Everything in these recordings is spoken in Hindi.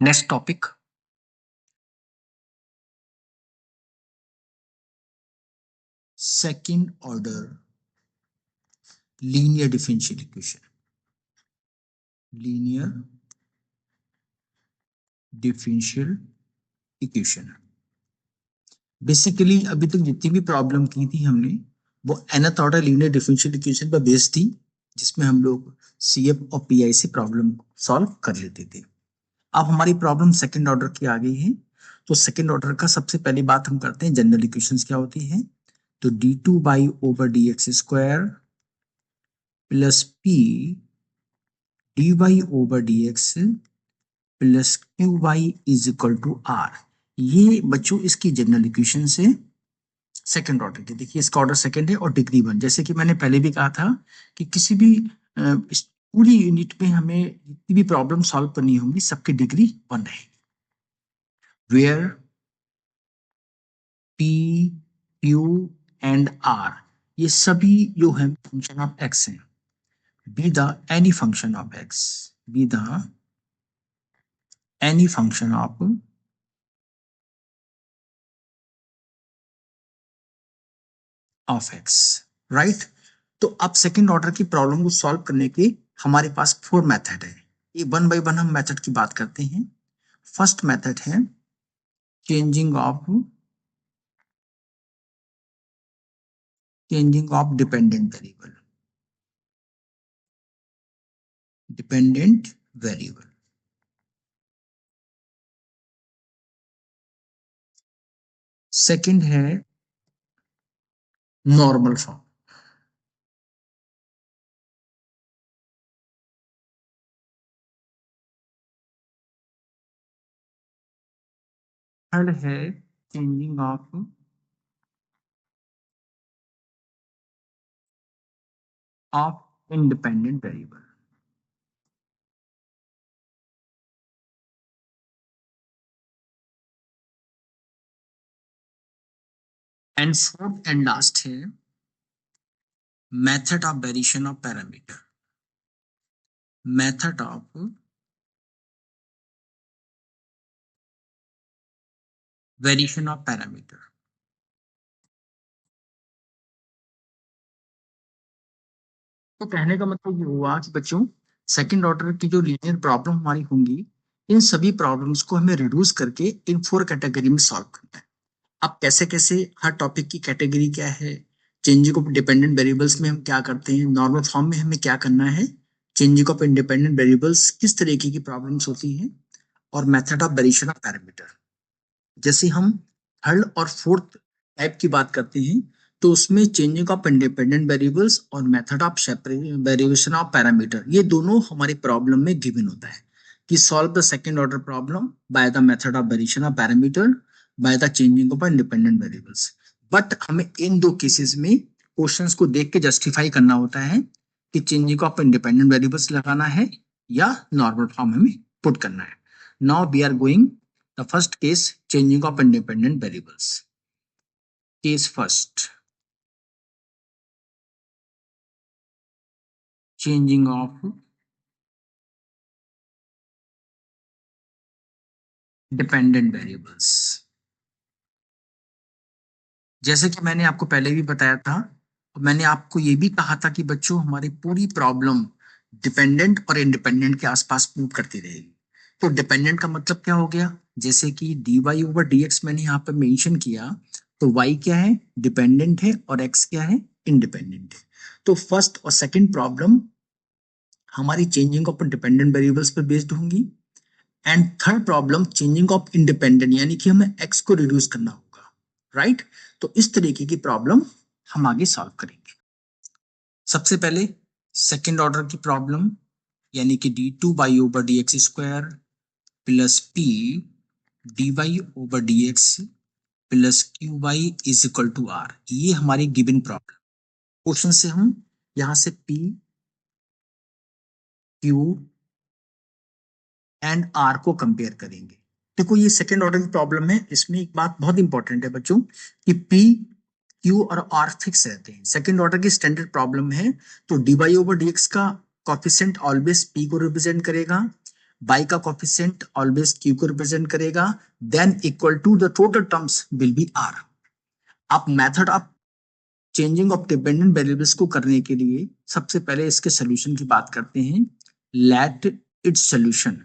Next topic, second order linear differential equation. Linear differential equation basically अभी तक जितनी भी प्रॉब्लम की थी हमने वो nth order linear differential equation पर बेस्ड थी, जिसमें हम लोग CF और PI से प्रॉब्लम सॉल्व कर लेते थे। अब हमारी प्रॉब्लम सेकंड ऑर्डर की आ गई है, तो सेकंड ऑर्डर का सबसे पहली बात हम करते हैं जनरल इक्वेशंस क्या होती है। तो d2/dx² plus p dy/dx plus qy is equal to r। ये बच्चों इसकी जनरल इक्वेशन से सेकंड ऑर्डर की। देखिए इसका ऑर्डर सेकंड है और डिग्री 1, जैसे कि मैंने पहले भी कहा था कि किसी भी इस पूरी यूनिट में हमें जितनी भी प्रॉब्लम सॉल्व करनी होंगी सबकी डिग्री 1 है। Where p q and r ये सभी जो है फंक्शन ऑफ x हैं। be the any function of x, be the any function of x, right. तो अब सेकंड ऑर्डर की प्रॉब्लम को सॉल्व करने के हमारे पास 4 मेथड है। ये 1 बाय 1 हम मेथड की बात करते हैं। फर्स्ट मेथड है changing of dependent variable. Dependent variable second है नॉर्मल फॉर्म। थर्ड है changing of independent variable. And fourth and last है method of variation of parameter. Method of variation of parameter. तो कहने का मतलब ये हुआ कि बच्चों सेकंड ऑर्डर की जो लीनियर प्रॉब्लम हमारी होंगी, इन सभी प्रॉब्लम्स को हमें रिड्यूस करके इन 4 कैटेगरी में सॉल्व करना है। अब कैसे कैसे हर टॉपिक की कैटेगरी क्या है, चेंजिंग ऑफ डिपेंडेंट वेरिएबल्स में हम क्या करते हैं, नॉर्मल फॉर्म में हमें क्या करना है, चेंजिंग ऑफ इंडिपेंडेंट वेरिएबल्स किस तरीके की प्रॉब्लम्स होती हैं, और method of variation of parameter. जैसे हम थर्ड और फोर्थ टाइप की बात करते हैं, तो उसमें चेंजिंग ऑफ इंडिपेंडेंट वेरिएबल्स और method of variation of parameter ये दोनों हमारी प्रॉब्लम में गिवन होता है कि solve the second order problem by the method of variation of parameter by the changing of independent variables. But हमें इन दो केसेस में क्वेश्चंस को देख के जस्टिफाई करना होता है कि चेंजिंग ऑफ इंडिपेंडेंट वेरिएबल्स लगाना है या नॉर्मल फॉर्म हमें पुट करना है। Now we are going the first case, changing of independent variables. Case first, changing of dependent variables. जैसे कि मैंने आपको पहले भी बताया था, मैंने आपको ये भी कहा था कि बच्चों हमारी पूरी प्रॉब्लम डिपेंडेंट और इंडिपेंडेंट के आसपास मूव करती रहेगी। तो डिपेंडेंट का मतलब क्या हो गया, जैसे कि dy/dx मैंने यहाँ पर मेंशन किया, तो y क्या है, डिपेंडेंट है, और x क्या है, इंडिपेंडेंट है। तो फर्स्ट और सेकंड प्रॉब्लम हमारी चेंजिंग ऑफ डिपेंडेंट वेरिएबल्स पर बेस्ड होंगी, and third problem changing of independent, यानी कि हमें x को रिड्यूस करना होगा, राइट। तो इस तरीके की प्रॉब्लम हम आगे सॉल्व करेंगे। सबसे पहले सेकंड ऑर्डर की प्रॉब्लम, यानी कि d2/dx² plus p dy/dx plus qy is equal to r, ये हमारी गिवन प्रॉब्लम। क्वेश्चन से हम यहां से p q एंड आर को कंपेयर करेंगे। देखो ये सेकेंड ऑर्डर की प्रॉब्लम है, इसमें एक बात बहुत इंपॉर्टेंट है बच्चों कि पी क्यू और आर फिक्स रहते हैं। सेकेंड ऑर्डर की स्टैंडर्ड प्रॉब्लम है, तो dy/dx का कॉफिशिएंट ऑलवेज पी को रिप्रेजेंट करेगा, बाई का कोफिशिएंट ऑलवेज क्यू को रिप्रेजेंट करेगा, then equal to the total terms will be R. आप method of changing of dependent variables को करने के लिए सबसे पहले इसके सोल्यूशन की बात करते हैं। Let its solution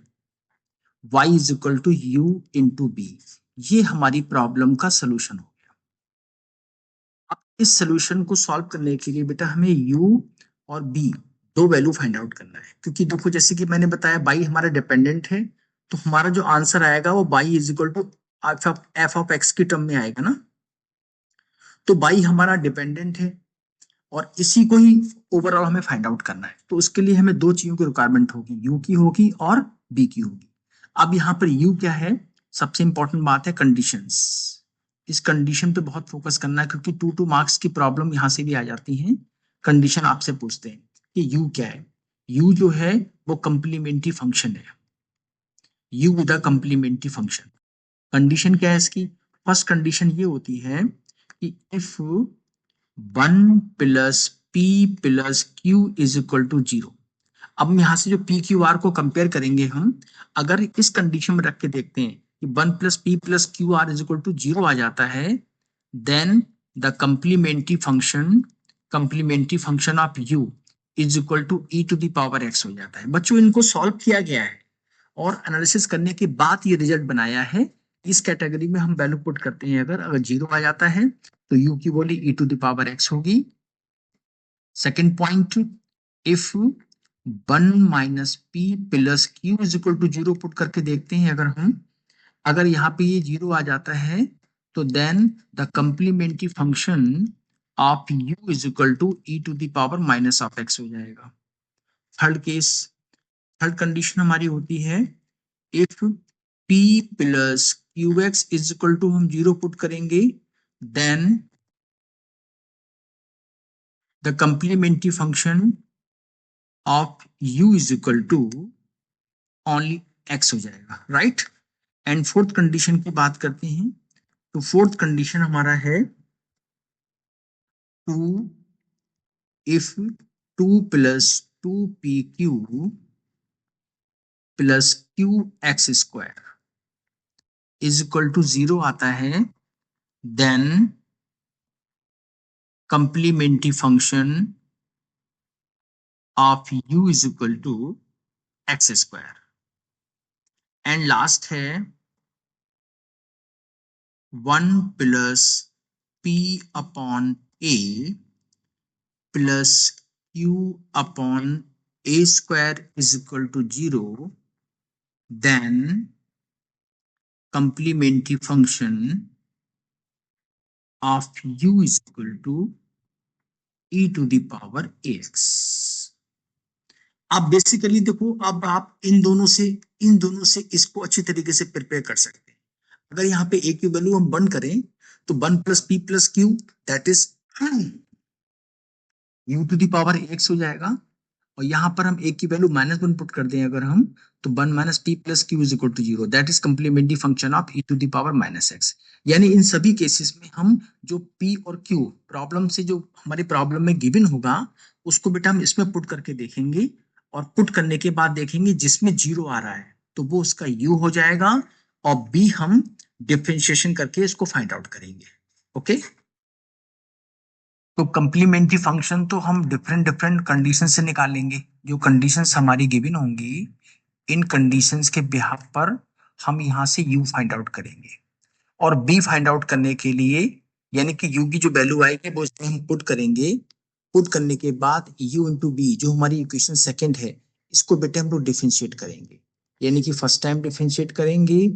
y is equal to u into b, ये हमारी प्रॉब्लम का सोल्यूशन हो गया। अब इस सोल्यूशन को सॉल्व करने के लिए बेटा हमें u और b दो वैल्यू फाइंड आउट करना है, क्योंकि देखो जैसे कि मैंने बताया y हमारा डिपेंडेंट है, तो हमारा जो आंसर आएगा वो y is equal to f of x की टर्म में आएगा ना। तो y हमारा डिपेंडेंट है और इसी को ही ओवरऑल हमें फाइंड आउट करना है, तो उसके लिए हमें दो चीजों की रिक्वायरमेंट होगी, u की होगी और b की होगी। अब यहाँ पर u क्या है, सबसे इंपॉर्टेंट बात है कंडीशंस। इस कंडीशन पे बहुत फोकस करना है, क्योंकि 2 मार्क्स की प्रॉब्लम यहाँ से भी आ जाती है। कंडीशन आपसे पूछते हैं कि u क्या है। u जो है वो कंप्लीमेंट्री फंक्शन है, u with a complementary function. Condition क्या है इसकी, फर्स्ट कंडीशन ये होती है कि if 1 plus p plus q is equal to 0। अब हम यहाँ से जो पी क्यू आर को कंपेयर करेंगे, हम अगर इस कंडीशन में रख के देखते हैं कि 1 plus p plus q r is equal to 0 आ जाता है, then the complementary function of u is equal to e to the power x हो जाता है। बच्चों इनको सॉल्व किया गया है और एनालिसिस करने के बाद ये रिजल्ट बनाया है। इस कैटेगरी में हम वैल्यू पुट करते हैं, अगर 0 आ जाता है तो u की value e to the power x होगी। Second point, if 1 minus p plus q is equal to 0 put करके देखते हैं, अगर यहाँ पे ये 0 आ जाता है तो then the complementary function of u is equal to e to the power minus of x हो जाएगा। थर्ड कंडीशन हमारी होती है, if p plus q x is equal to हम 0 पुट करेंगे, then the complementary function of u is equal to only x हो जाएगा, राइट। एंड फोर्थ कंडीशन की बात करते हैं, तो फोर्थ कंडीशन हमारा है 2 if 2 plus 2pq plus q x square is equal to 0 आता है, then complementary function of u is equal to x square. And last है 1 plus p upon a plus q upon a square is equal to 0, then complementary function of u is equal to e to the power ax। अब बेसिकली देखो, अब आप इन दोनों से इसको अच्छी तरीके से प्रिपेयर कर सकते हैं। अगर यहाँ पे a की वैल्यू हम 1 करें तो 1 plus p plus q that is u to the power x हो जाएगा, और यहाँ पर हम a की वैल्यू -1 पुट कर दें अगर हम, तो 1 minus p plus q is equal to 0, that is complementary function of e to the power -x। यानी इन सभी केसेस में हम जो p और q प्रॉब्लम से जो हमारी प्रॉब्लम में गिवन होगा उसको बेटा हम इसमें पुट करके देखेंगे, और पुट करने के बाद देखेंगे जिसमें 0 आ रहा है तो वो उसका u हो जाएगा, और b हम डिफरेंशिएशन करके इसको फाइंड आउट करेंगे। ओके, तो कंप्लीमेंट्री फंक्शन तो हम डिफरेंट डिफरेंट कंडीशन से निकालेंगे। जो कंडीशंस हमारी गिवन होंगी, इन कंडीशंस के बिहाफ पर हम यहाँ से u फाइंड आउट करेंगे, और b फाइंड आउट करने के लिए यानी कि u की जो वैल्यू आएगी वो इसमें हम पुट करेंगे। पुट करने के बाद u इंटू बी जो हमारी इक्वेशन सेकंड है, इसको बेटे हम लोग डिफरेंशिएट करेंगे। यानी कि फर्स्ट टाइम डिफरेंशिएट करेंगे,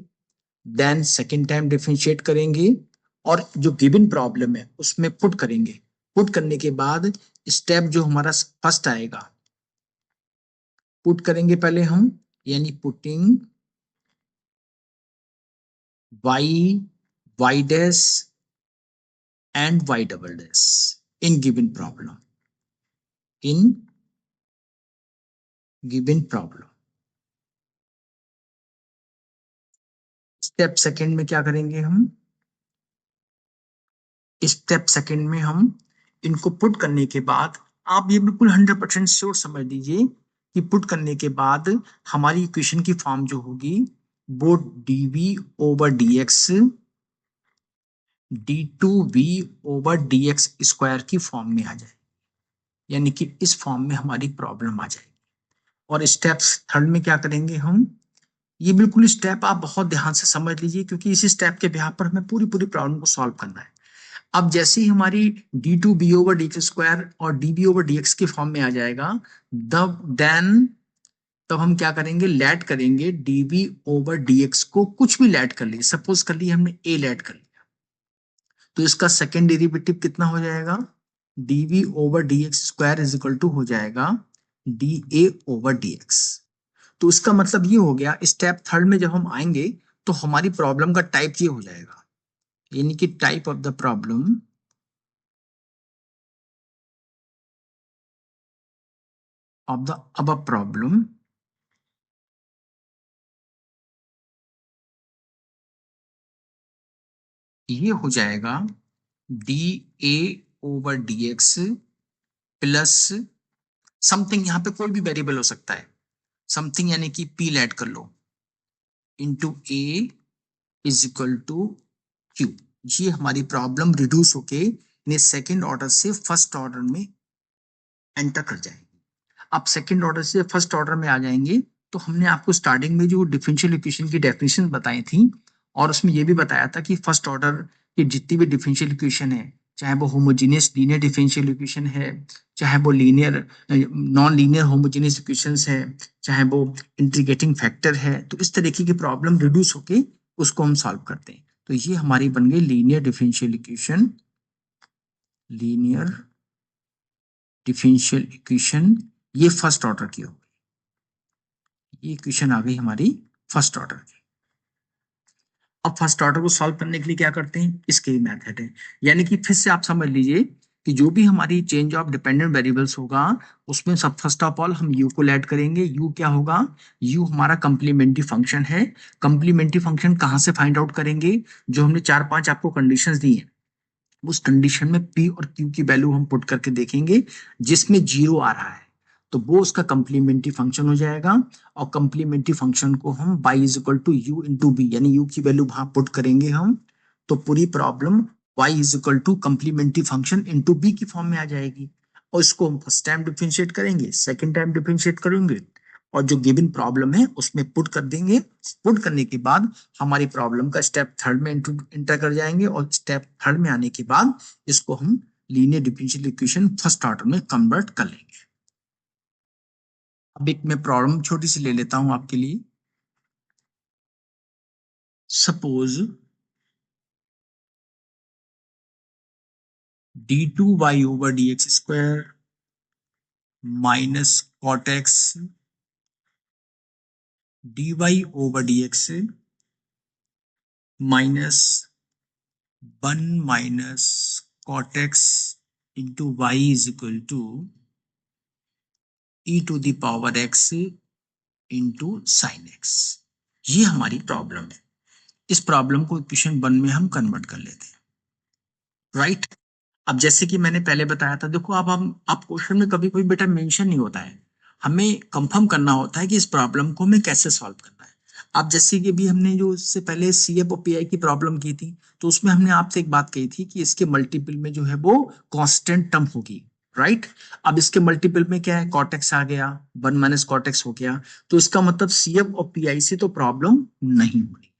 देन सेकंड टाइम डिफरेंशिएट करेंगे, और जो गिवन प्रॉब्लम है उसमें पुट करेंगे। पुट करने के बाद स्टेप जो हमारा फर्स्ट आएगा, पुट करेंगे पहले हम, यानी putting y dash and y double dash in given problem. Step second में क्या करेंगे हम, स्टेप सेकंड में हम इनको पुट करने के बाद आप ये बिल्कुल 100% श्योर समझ लीजिए कि पुट करने के बाद हमारी इक्वेशन की फॉर्म जो होगी वो dv/dx d2v/dx² की फॉर्म में आ जाए, यानी कि इस फॉर्म में हमारी प्रॉब्लम आ जाएगी। और स्टेप्स थर्ड में क्या करेंगे हम, ये बिल्कुल स्टेप आप बहुत ध्यान से समझ लीजिए, क्योंकि इसी स्टेप के बिहाफ पर हमें पूरी पूरी प्रॉब्लम को सॉल्व करना है। अब जैसे ही हमारी d2b/dx² और dv/dx की फॉर्म में आ जाएगा, तब हम क्या करेंगे, लेट करेंगे dv/dx को, कुछ भी लेट कर लीजिए, सपोज कर लिए हमने a लेट कर लिया, तो इसका सेकेंड डेरिवेटिव कितना हो जाएगा, dv/dx² इज इक्वल टू हो जाएगा dA/dx। तो इसका मतलब ये हो गया, स्टेप थर्ड में जब हम आएंगे तो हमारी प्रॉब्लम का टाइप ये हो जाएगा, यानी कि type of the problem of the above problem ये हो जाएगा dA/dx प्लस समथिंग, यहाँ पे कोई भी वेरिएबल हो सकता है, समथिंग यानी कि p ऐड कर लो, into a is equal to q। ये हमारी प्रॉब्लम रिड्यूस होके ने सेकेंड ऑर्डर से फर्स्ट ऑर्डर में एंटर कर जाएगी। अब सेकेंड ऑर्डर से फर्स्ट ऑर्डर में आ जाएंगे, तो हमने आपको स्टार्टिंग में जो डिफरेंशियल इक्वेशन की डेफिनेशन बताई थी, और उसमें ये भी बताया था कि फर्स्ट ऑर्डर की जितनी भी डिफरेंशियल इक्वेशन है, चाहे वो होमोजेनियस लीनियर डिफरेंशियल इक्वेशन है, चाहे वो linear non linear homogeneous equations है, चाहे वो इंटीग्रेटिंग फैक्टर है, तो इस तरीके की प्रॉब्लम रिड्यूस होके उसको हम सॉल्व करते हैं। तो ये हमारी बन गई linear differential equation, linear differential equation, ये फर्स्ट ऑर्डर की हो गई, ये इक्वेशन आ गई हमारी फर्स्ट ऑर्डर की। अब फर्स्ट ऑर्डर को सॉल्व करने के लिए क्या करते हैं, इसके मेथड है, यानी कि फिर से आप समझ लीजिए कि जो भी हमारी चेंज ऑफ डिपेंडेंट वेरिएबल्स होगा, उसमें सब फर्स्ट ऑफ ऑल हम u को ऐड करेंगे। u क्या होगा, u हमारा कंप्लीमेंट्री फंक्शन है। कंप्लीमेंट्री फंक्शन कहाँ से फाइंड आउट करेंगे, जो हमने 4-5 आपको कंडीशंस दी हैं, उस कंडीशन में p और q की वैल्यू हम पुट करके देखेंगे, जिसमें 0 आ रहा है तो वो उसका कंप्लीमेंट्री फंक्शन हो जाएगा। और कंप्लीमेंट्री फंक्शन को हम y is equal to u into b, यानी u की वैल्यू वहां पुट करेंगे हम, तो पूरी problem y is equal to complementary function into b की फॉर्म में आ जाएगी। और इसको हम फर्स्ट टाइम डिफरेंशिएट करेंगे, सेकेंड टाइम डिफरेंशिएट करेंगे, और जो गिवन प्रॉब्लम है उसमें पुट कर देंगे। पुट करने के बाद हमारी प्रॉब्लम का स्टेप थर्ड में इंटर कर जाएंगे, और स्टेप थर्ड में आने के बाद इसको हम linear differential equation first order में कन्वर्ट कर लेंगे। अब एक मैं प्रॉब्लम छोटी सी ले लेता हूं आपके लिए। Suppose d2y/dx² minus cot x dy/dx minus 1 minus cot x into y is equal to e to the power x into sine x। ये हमारी प्रॉब्लम है। इस प्रॉब्लम को इक्वेशन 1 में हम कन्वर्ट कर लेते हैं, राइट। अब जैसे कि मैंने पहले बताया था, देखो अब हम आप क्वेश्चन में कभी कोई बेटा मेंशन नहीं होता है, हमें कंफर्म करना होता है कि इस प्रॉब्लम को हमें कैसे सॉल्व करना है। अब जैसे कि अभी हमने जो इससे पहले CF और PI की प्रॉब्लम की थी, तो उसमें हमने आपसे एक बात कही थी कि इसके मल्टीपल में जो है वो कांस्टेंट टर्म होगी, राइट। अब इसके मल्टीपल में क्या है, cot x आ गया, 1 माइनस cot x हो गया, तो इसका मतलब CF और PI से तो प्रॉब्लम नहीं होगी,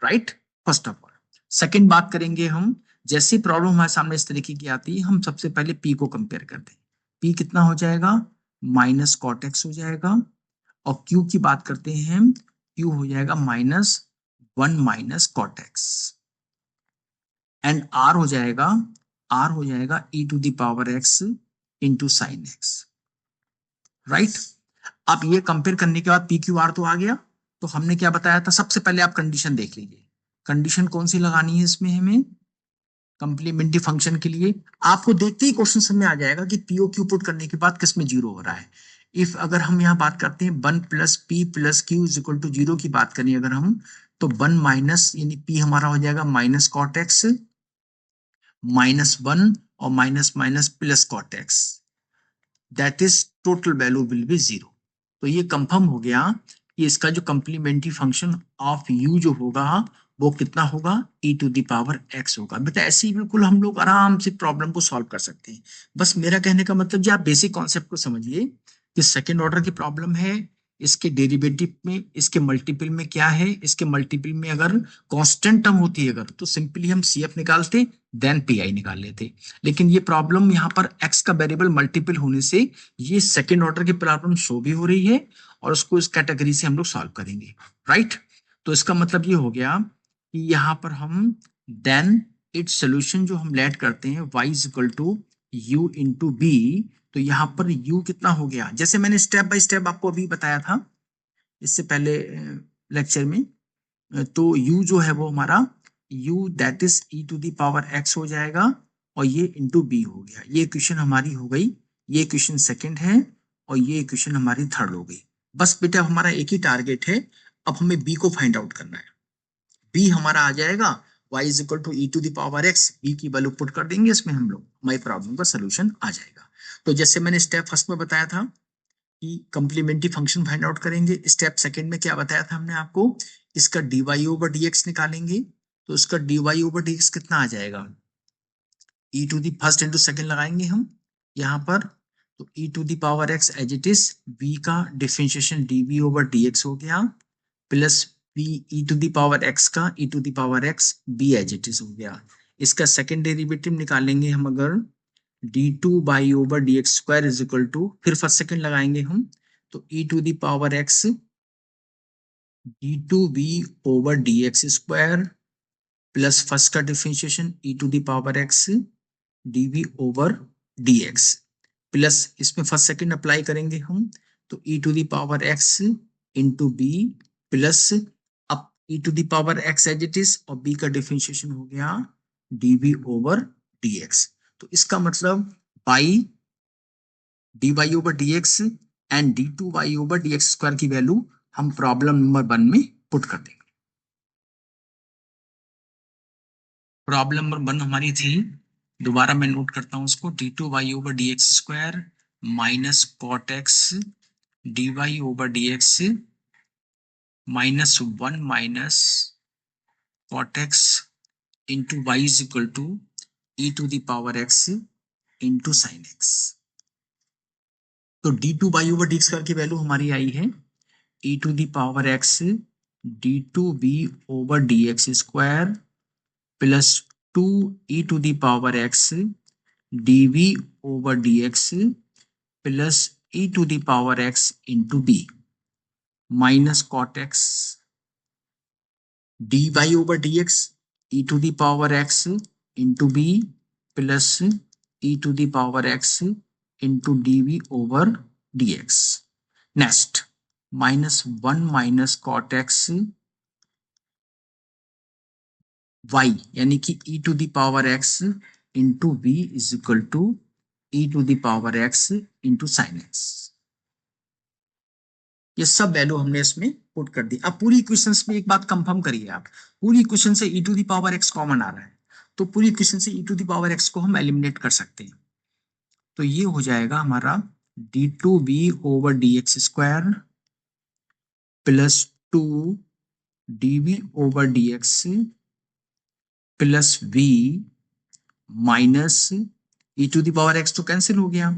right. First of all second बात करेंगे हम, जैसी प्रॉब्लम हमारे सामने इस तरीके की आती है, हम सबसे पहले p को कंपेयर करते हैं। p कितना हो जाएगा, माइनस cot x हो जाएगा, और q की बात करते हैं हम, q हो जाएगा minus 1 minus cot x, and r हो जाएगा e to the power x into sine x, right. अब ये कंपेयर करने के बाद पी क्यू आर तो आ गया, तो हमने क्या बताया था, सबसे पहले आप कंडीशन देख लीजिए, कंडीशन कौन सी लगानी है इसमें हमें, कंप्लीमेंट्री फंक्शन के लिए आपको देखते ही क्वेश्चन समझ में आ जाएगा कि पीओ क्यू पुट करने के बाद किसमें 0 हो रहा है। इफ अगर हम यहाँ बात करते हैं 1 plus p plus q is equal to 0 की बात करें अगर हम, तो 1 माइनस यानी पी हमारा हो जाएगा माइनस कॉट एक्स, माइनस 1 और minus minus plus cot x, that is total value will be 0। तो ये कंफर्म हो गया कि इसका जो कंप्लीमेंट्री फंक्शन ऑफ u जो होगा वो कितना होगा, e to the power x होगा। बेटा ऐसे ही बिल्कुल हम लोग आराम से प्रॉब्लम को सॉल्व कर सकते हैं। बस मेरा कहने का मतलब जी आप बेसिक कॉन्सेप्ट को समझिए कि सेकेंड ऑर्डर की प्रॉब्लम है, इसके डेरिवेटिव में, इसके मल्टीपल में क्या है, इसके मल्टीपल में अगर कांस्टेंट टर्म होती है अगर, तो सिंपली हम CF निकालते देन PI निकाल लेते। लेकिन ये प्रॉब्लम यहाँ पर x का वेरिएबल मल्टीपल होने से ये सेकेंड ऑर्डर की प्रॉब्लम शो भी हो रही है और उसको इस कैटेगरी से हम लोग सॉल्व करेंगे, राइट। तो इसका मतलब ये हो गया कि यहाँ पर हम देन इट्स सोल्यूशन जो हम लेट करते हैं y is equal to u into b, तो यहाँ पर u कितना हो गया, जैसे मैंने स्टेप बाय स्टेप आपको अभी बताया था इससे पहले लेक्चर में। तो u जो है वो हमारा u that is e to the power x हो जाएगा और ये इंटू बी हो गया। ये इक्वेशन हमारी हो गई, ये इक्वेशन सेकंड है और ये इक्वेशन हमारी थर्ड हो गई। बस बेटा हमारा एक ही टारगेट है, अब हमें b को फाइंड आउट करना है। b हमारा आ जाएगा y is equal to e to the power x, b की वैल्यू पुट कर देंगे इसमें हम लोग, हमारी प्रॉब्लम का सोल्यूशन आ जाएगा। तो जैसे मैंने स्टेप फर्स्ट में बताया था कि कंप्लीमेंट्री फंक्शन फाइंड आउट करेंगे, स्टेप सेकंड में क्या बताया था हमने आपको, इसका dy ओवर dx निकालेंगे। तो इसका dy ओवर dx कितना आ जाएगा, e to the first into second लगाएंगे हम यहाँ पर, तो e to the power x as it is, v का डिफरेंशिएशन dv ओवर dx हो गया, plus v e to the power x का e to the power x b as it is हो गया। इसका सेकंड डेरिवेटिव निकालेंगे हम अगर, d2 by over D x square is equal to, फिर फर्स्ट सेकंड लगाएंगे हम, तो e to the power x d2b over D x square plus first का differentiation e to the power x dv over dx, plus इसमें फर्स्ट सेकंड अप्लाई करेंगे हम, तो e to the power x into B plus, अब e to the power x as it is और b का डिफरेंशिएशन हो गया dv ओवर dx। तो इसका मतलब Y dy over dx and d2y over dx square की वैल्यू हम प्रॉब्लम नंबर 1 में पुट कर देंगे। प्रॉब्लम नंबर 1 हमारी थी, दोबारा मैं नोट करता हूं उसको, d2y over dx square minus cot x dy over dx minus 1 minus cot x into y is equal to e to the power x into sine x. तो d2y ओवर डी स्क्वायर की वैल्यू हमारी आई है e to the power x d2b over dx square plus 2 e to the power x dv over dx plus e to the power x into b minus cot x dy over dx e to the power x into b plus e to the power x into dv over dx। Next minus 1 minus cot x y यानी कि e to the power x into v is equal to e to the power x into sine x. ये सब वैल्यू हमने इसमें पुट कर दी। अब पूरी इक्वेशंस में एक बात कंफर्म करिए आप, पूरी इक्वेशन से e to the power x common आ रहा है, तो पूरी इक्वेशन से e to the power x को हम एलिमिनेट कर सकते हैं। तो ये हो जाएगा हमारा d2b over dx square plus 2 dv over dx plus v minus e to the power x तो कैंसिल हो गया,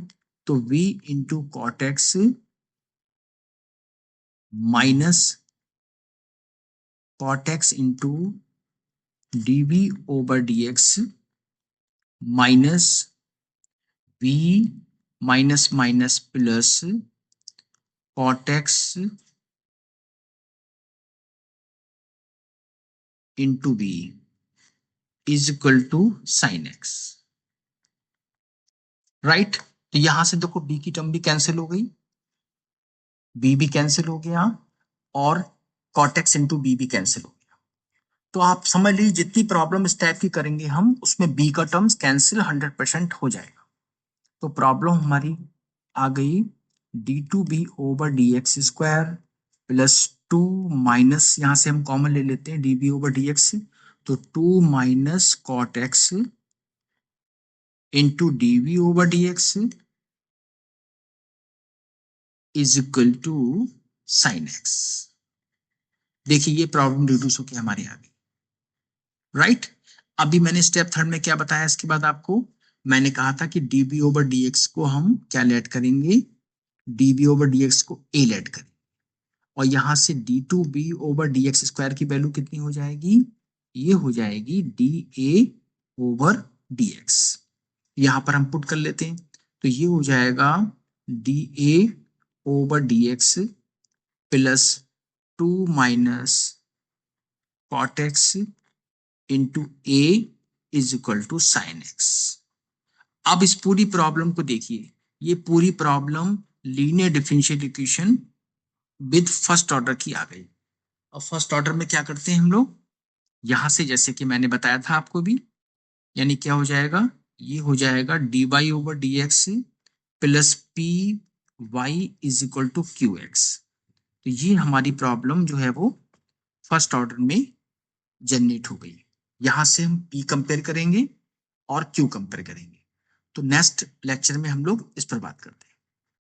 तो v into cot x minus cot x into dv over dx minus v minus minus plus cot x into v is equal to sine x, right. तो यहां से देखो b की टर्म भी कैंसिल हो गई, b भी कैंसिल हो गया और कॉट एक्स इंटू बी भी कैंसिल हो गया। तो आप समझ लीजिए जितनी प्रॉब्लम इस टाइप की करेंगे हम, उसमें b का टर्म्स कैंसिल 100% हो जाएगा। तो प्रॉब्लम हमारी आ गई d2b over dx square plus 2 minus, यहां से हम कॉमन ले लेते हैं db ओवर dx, तो 2 minus cot x into dv over dx is equal to sine x. देखिए ये प्रॉब्लम रिड्यूस होकर हमारे आ गई, राइट। अभी मैंने स्टेप थर्ड में क्या बताया, इसके बाद आपको मैंने कहा था कि डीबी ओवर डीएक्स को हम क्या लेट करेंगे, डीबी ओवर डीएक्स को ए लेट करेंगे, और यहां से d two b over D x square की वैल्यू कितनी हो जाएगी, ये हो जाएगी d a over D x. यहां पर हम पुट कर लेते हैं, तो ये हो जाएगा d a over D x plus 2 minus cot x into a is equal to sine x. अब इस पूरी प्रॉब्लम को देखिए, ये पूरी problem linear differential equation with first order की आ गई। अब फर्स्ट ऑर्डर में क्या करते हैं हम लोग, यहां से जैसे कि मैंने बताया था आपको भी, यानी क्या हो जाएगा, ये हो जाएगा d y over D x plus p y is equal to q x. तो ये हमारी प्रॉब्लम जो है वो फर्स्ट ऑर्डर में जनरेट हो गई। यहां से हम पी कंपेयर करेंगे और क्यू कंपेयर करेंगे। तो नेक्स्ट लेक्चर में हम लोग इस पर बात करते हैं।